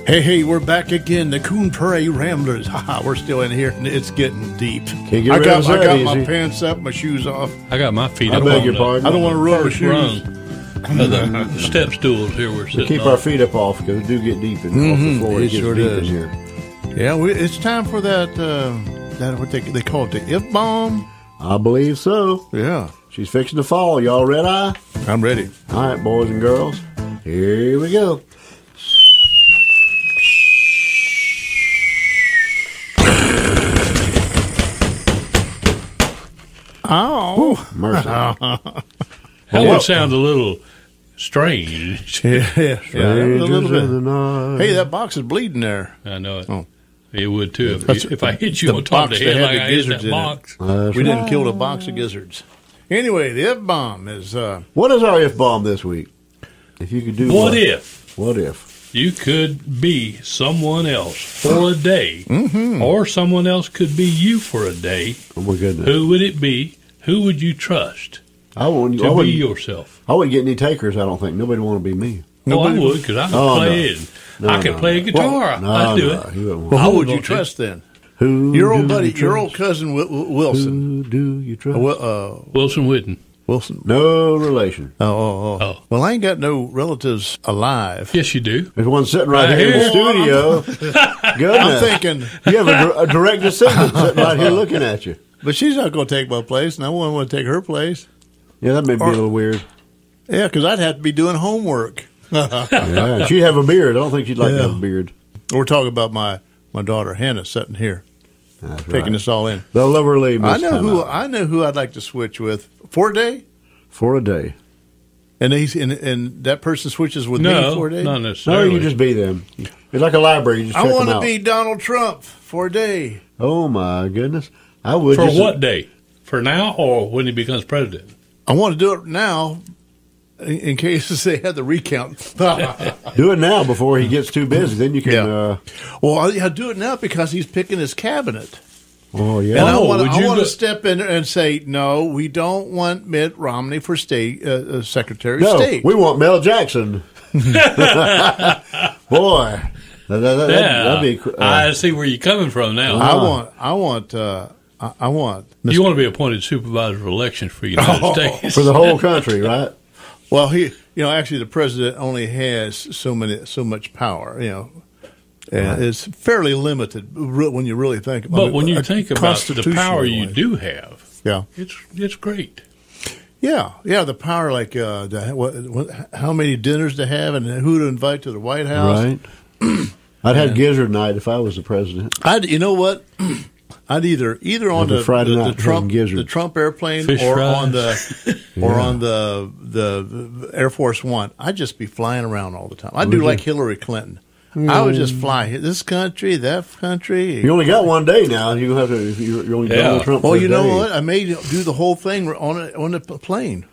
Hey, we're back again, the Coon Prairie Ramblers. We're still in here, and it's getting deep. Can't get I got easy. my pants up, my shoes off. I got my feet I up. beg your pardon. I don't want to ruin my first shoes. rung of the step stools here we're sitting Keep on. our feet up off because it do get deep in off the floor. It It gets sure deep does. in here. Yeah, it's time for that, that what they call it, the F-bomb. I believe so. Yeah, She's fixing to fall. Y'all red eye? I'm ready. All right, boys and girls. Here we go. Oh, Mercy. That one sounds a little strange. yeah, a little Strangers bit. in the night. Hey, that box is bleeding there. I know it. Oh. It would too. That's- If I hit you the on top of box the that head had like the I hit gizzards that in it. box. That's We right. didn't kill a box of gizzards. Anyway, the F-bomb is, What is our F-bomb this week? If you could do What if What if? you could be someone else for a day, or someone else could be you for a day? Oh, my goodness. Who would it be? Who would you trust I wouldn't, to I be wouldn't, yourself? I wouldn't get any takers, I don't think. Nobody would want to be me. Well, I would, because I could Oh, play no. it. No, I could no, play a no. guitar. No, I'd do no, it. you wouldn't want well, I who would would you want to. trust then? Who Your old do buddy, you your old trust? cousin Wilson. Who do you trust? Wilson Whitten. Wilson. No relation. Oh. Well, I ain't got no relatives alive. Yes, you do. There's one sitting right Right here in the here. studio. Goodness. I'm thinking, You have a direct descendant sitting right here looking at you. but she's not going to take my place, and I wouldn't want to take her place. Yeah, that may be a little weird. Yeah, because I'd have to be doing homework. Yeah, she'd have a beard. I don't think she'd like to have a beard. We're talking about my daughter Hannah sitting here, That's taking right. us all in. They'll never leave I this know time who out. I know who I'd like to switch with for a day, For a day. and and that person switches with me No, for a day. not No, necessarily. you just be them. It's like a library. You just I check want them to out. be Donald Trump for a day. Oh, my goodness. I would For just, what day? For now or when he becomes president? I want to do it now, in case they had the recount. do it now before he gets too busy. Then you can. Yeah. Well, I'll do it now because he's picking his cabinet. Oh, And yeah. I Oh, want would you to go- step in and say, no, we don't want Mitt Romney for state Secretary No, of State. we want Mel Jackson. Boy. That'd be. I see where you're coming from now. I want. You want to be appointed supervisor of elections for the United States. for the whole country, right? Well, actually, the president only has so much power. And it's fairly limited when you really think about it. But when you think about the power you constitutionally. do have, Yeah. it's great. Yeah, the power, like how many dinners to have and who to invite to the White House. Right. I'd have gizzard night if I was the president. You know what? I'd either on Have a Friday night having gizzards. the Trump airplane Fish or fries. on the Air Force One. I'd just be flying around all the time. I'd do like Hillary Clinton. I would just fly this country, that country. You only got one day now. You're gonna have to. If you're only Yeah. Donald Trump. Well, for a you know day. what? I may do the whole thing on the plane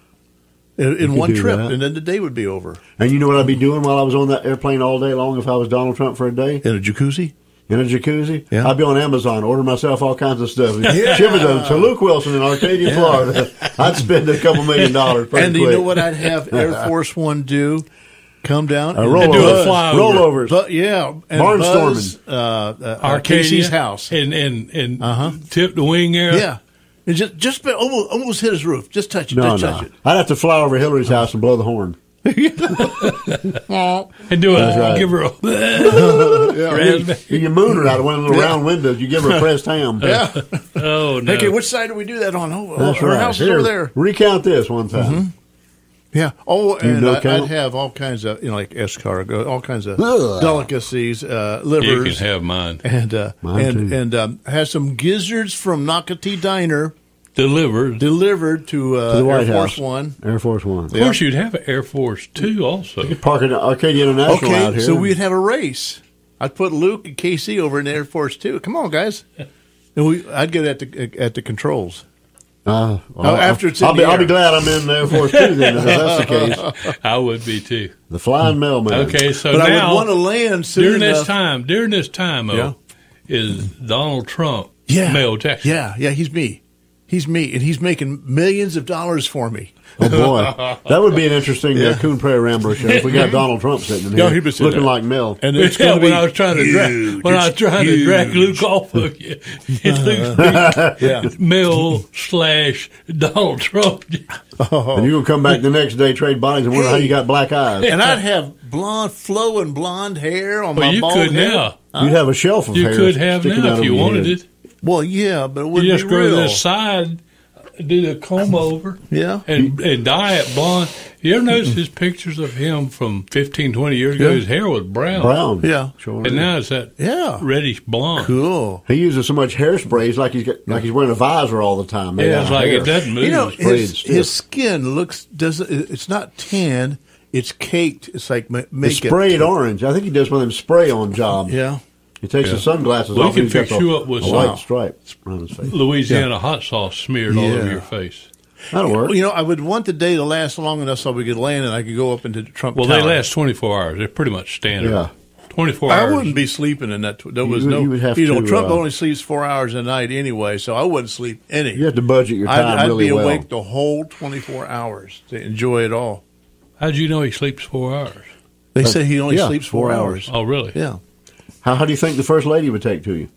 in could one do trip, that. and then the day would be over. And you know what I'd be doing while I was on that airplane all day long if I was Donald Trump for a day? In a jacuzzi. In a jacuzzi? Yeah. I'd be on Amazon, order myself all kinds of stuff. Ship it to Luke Wilson in Arcadia, Florida. I'd spend $2 million pretty And quick. you know what I'd have Air Force One do? Come down and rollover. do a flyover. Rollovers. But, yeah, and Barnstorming. buzz, Arcadia, Casey's house. and tip the wing air. Yeah, and just almost hit his roof. Just touch it. No, just touch no. I'd have to fly over Hillary's house and blow the horn. and do That's it. right. Give her a You moon her out of one of the little round windows. You give her a pressed ham. Yeah. Oh no! Okay, which side do we do that on? Oh, That's her right. house is Here, over there. Recount this one time. Yeah. Oh, and know I'd count? have all kinds of like escargot, all kinds of Ugh. delicacies, You can livers, have mine and Mine too. have some gizzards from Nocatee Diner delivered. delivered to the White Air Force House. One. Air Force One. Of course, you'd have an Air Force Two also. Park at Arcadia International out Okay, here. so we'd have a race. I'd put Luke and Casey over in the Air Force Two. Come on, guys, and I'd get at the controls. After it's in I'll the be air. glad I'm in the Air Force too. Then, if that's the case, I would be too. the flying mailman. Okay, so But I now would want to land soon during enough. this time, Yeah. is Donald Trump Yeah. Mel Jackson? Yeah, he's me. He's me, and he's making millions of dollars for me. Oh, boy. That would be an interesting Coon Prairie Rambler show if we got Donald Trump sitting in here he'd be sitting looking there. like Mel. And Yeah, it's going when I was trying to drag Luke off of you, it looks Mel / Donald Trump. And you're going to come back the next day, trade bodies, and wonder how you got black eyes. and I'd have flowing blonde hair on my you bald could head. now. You'd have a shelf of You hair could have sticking now out if you over your wanted head. it. Well, yeah, but it You wouldn't just be grow real. this side, do the comb over, Yeah. and dye it blonde. You ever notice his pictures of him from 15, 20 years ago? Yeah. His hair was brown. Brown. Yeah. Sure And is. now it's that reddish blonde. Cool. He uses so much hairspray, he's like he's wearing a visor all the time. made Yeah, out it's of like hair. it doesn't move. You know, sprayed his stiff. skin it's not tan, it's caked. It's like It's make sprayed it. orange. I think he does one of them spray-on jobs. Yeah. He takes his sunglasses Well, off he and can he's fix got you a up with white some stripe around his face. Louisiana hot sauce smeared all over Yeah. your face. That'll work. Well, you know, I would want the day to last long enough so we could land and I could go up into the Trump Well, Tower. they last 24 hours. They're pretty much standard. Yeah. 24 I hours. wouldn't be sleeping in that. There was You would have know, to, Trump only sleeps 4 hours a night anyway, so I wouldn't sleep any. You have to budget your time I'd really be well. awake the whole 24 hours to enjoy it all. How'd you know he sleeps 4 hours? They say he only yeah, sleeps 4 hours. Oh, really? Yeah. How do you think the first lady would take to you?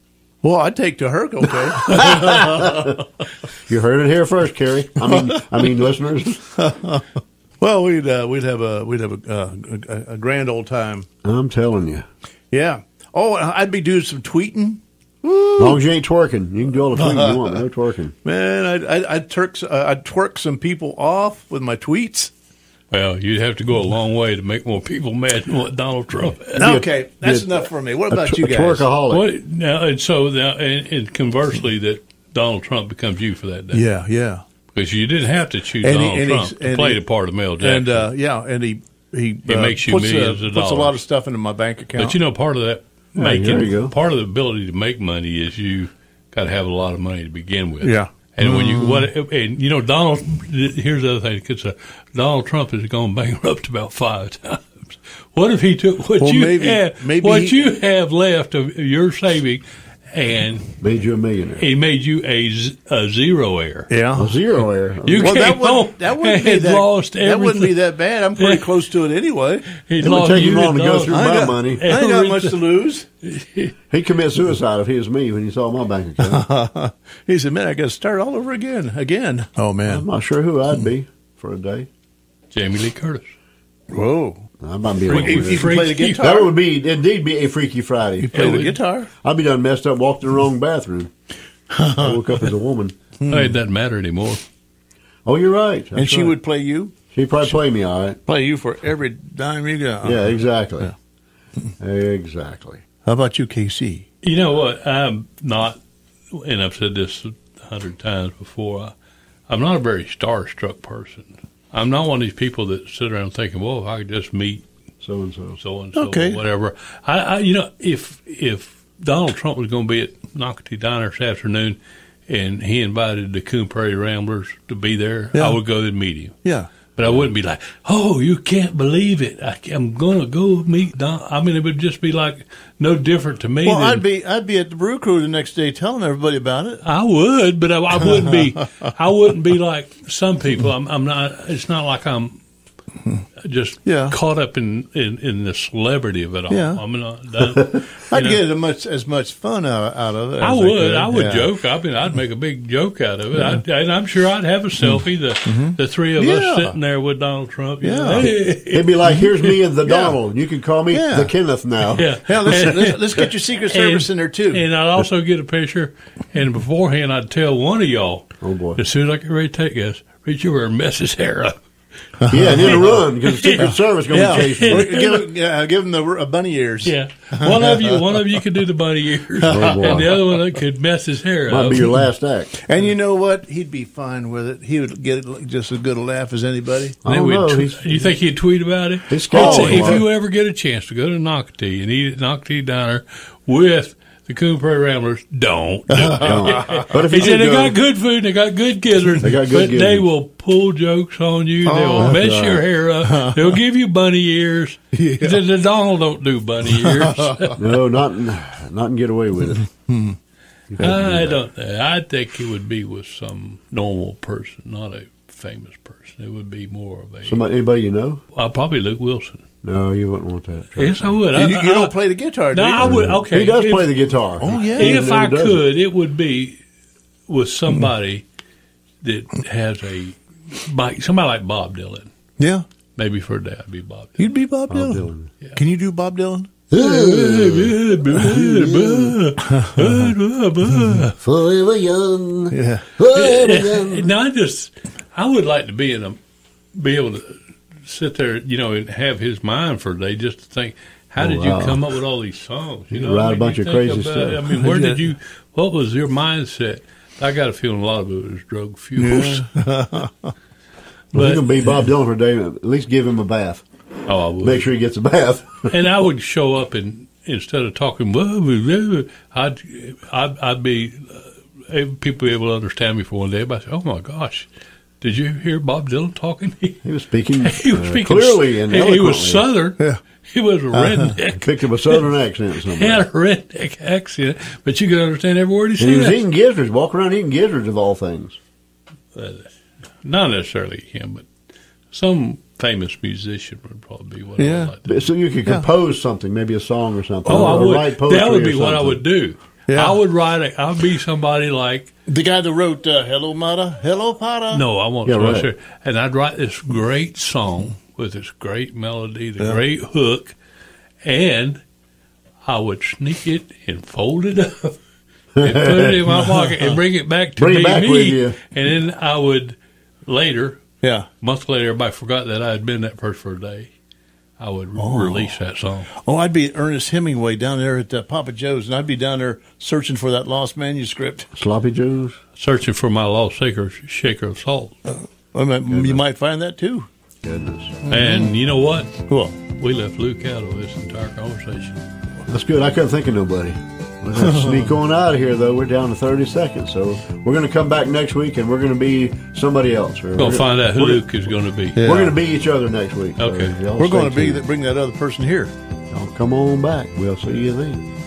Well, I'd take to her, okay. You heard it here first, Kerry. I mean, listeners. Well, we'd have a grand old time. I'm telling you. Yeah. Oh, I'd be doing some tweeting. As long as you ain't twerking, you can do all the tweeting you want. No twerking. Man, I'd twerk some people off with my tweets. Well, you'd have to go a long way to make more people mad than what Donald Trump had. Okay, that's enough for me. What about you guys? Twerkaholic. What, now, and conversely, that Donald Trump becomes you for that day. Yeah, yeah. Because you didn't have to choose And he- Donald and Trump he's- to and play he- the part of Mel Jackson. And he makes you puts millions of puts a dollars. lot of stuff into my bank account. But you know, part of that there you go. part of the ability to make money is you got to have a lot of money to begin with. Yeah. And when you know, Donald, here's the other thing. Because Donald Trump has gone bankrupt about 5 times. What if he took what you have left of your saving and Made you a millionaire. he made you a zeroaire? Yeah. A zeroaire. You Well, came home that wouldn't be and that, lost that wouldn't be everything. that bad. I'm pretty close to it anyway. He'd It would lost take him you long to go lost- through I my got- money. I ain't got much to lose. He'd commit suicide if he was me when he saw my bank account. He said, "Man, I got to start all over again." Oh I'm man. not sure who I'd be for a day. Jamie Lee Curtis. Whoa. I might be Freaky- If you can play the freaky- guitar, That would indeed be a Freaky Friday. you play the guitar. I'd be done messed up, walked in the wrong bathroom. I woke up as a woman. It doesn't matter anymore. Oh, you're right. And That's she right. would play you. She'd probably play me all right. Play you for every dime you got. Yeah, exactly. Exactly. How about you, KC? You know what? I'm not, and I've said this 100 times before, I'm not a very starstruck person. I'm not one of these people that sit around thinking, well, if I could just meet So-and-so. so-and-so Okay. or whatever. I you know, if Donald Trump was going to be at Nocatee Diner this afternoon and he invited the Coon Prairie Ramblers to be there, Yeah. I would go and meet him. Yeah. But I wouldn't be like, oh, you can't believe it. I'm going to go meet Don. I mean, it would just be like no different to me. Well, than, I'd be at the Brew Crew the next day telling everybody about it. I would, but I wouldn't be. I wouldn't be like some people. I'm not. It's not like I'm just Yeah. caught up in the celebrity of it all. Yeah. I'm not. I'd get as much fun out of it. I as would. could. I would Yeah. joke. I mean, I'd make a big joke out of it. And I'm sure I'd have a selfie. The three of Yeah. us sitting there with Donald Trump. You Yeah. know, hey. It'd be like, here's me and the Donald. You can call me Yeah. the Kenneth now. Yeah. Hell, let's get your Secret Service in there too. And I'd also get a picture. And beforehand, I'd tell one of y'all, Oh, boy. as soon as I get ready to take this, reach over and mess his hair up. Yeah, and then run because the Secret Service going to yeah, be chasing you. give them the bunny ears. Yeah, one of you could do the bunny ears, Oh, boy. and the other one could mess his hair Might up. be your last act. And you know what? He'd be fine with it. He would get just as good a laugh as anybody. I Then don't know. you think he'd tweet about it? He's skating a if lot. you ever get a chance to go to Nocatee and eat at Nocatee Diner with the Coon Prairie Ramblers, don't. But if He you said do they go, got good food, they got good gizzards, They got good but they gizzards. will pull jokes on you. They will mess right. your hair up. They'll give you bunny ears. He said the Donald don't do bunny ears. no, not and get away with it. I don't know. I think it would be with some normal person, not a famous person. It would be more of a... Anybody you know? Probably Luke Wilson. No, you wouldn't want that. Yes, I would. You don't play the guitar, do you? No, I would. Okay. He does play the guitar. Oh, yeah. If I could, it would be with somebody that has somebody like Bob Dylan. Yeah. Maybe for a day I'd be Bob Dylan. You'd be Bob Dylan. Yeah. Can you do Bob Dylan? Forever young. Yeah. Forever young. No, I would like to be able to sit there, and have his mind for a day just to think, how did you come up with all these songs? You write a bunch of crazy stuff. I mean, what was your mindset? I got a feeling a lot of it was drug fuels. Yeah. Well, you can be Bob Dylan for a day, at least give him a bath. Oh, I would. Make sure he gets a bath. And I would show up and instead of talking, I'd be people able to understand me for one day. But I said, "Oh my gosh, did you hear Bob Dylan talking?" He was speaking clearly and eloquently. He was Southern. Yeah. He was a redneck. Picked up a Southern accent. He had a redneck accent, but you could understand every word he said. He was eating gizzards, walking around eating gizzards of all things. Not necessarily him, but some famous musician would probably be what I would like to do. So you could compose something, maybe a song or something. Oh, I would. Write poetry. That would be what I would do. Yeah. I would I'd be somebody like the guy that wrote "Hello Mata, Hello Pata." No, I won't. Right. And I'd write this great song with this great melody, the great hook, and I would sneak it and fold it up and put it in my pocket and bring it back to me. And then I would later, months later, everybody forgot that I had been that person for a day. I would release that song. Oh, I'd be Ernest Hemingway down there at Papa Joe's, and I'd be down there searching for that lost manuscript. Sloppy Joe's? Searching for my lost shaker of salt. You might find that, too. Goodness. And you know what? Well, we left Luke out of this entire conversation. That's good. I couldn't think of nobody. We're going to sneak on out of here, though. We're down to 30 seconds. So we're going to come back next week, and we're going to be somebody else. We're going to find out who Luke is going to be. Yeah. We're going to be each other next week. Okay. So we're going to bring that other person here. Y'all come on back. We'll see you then.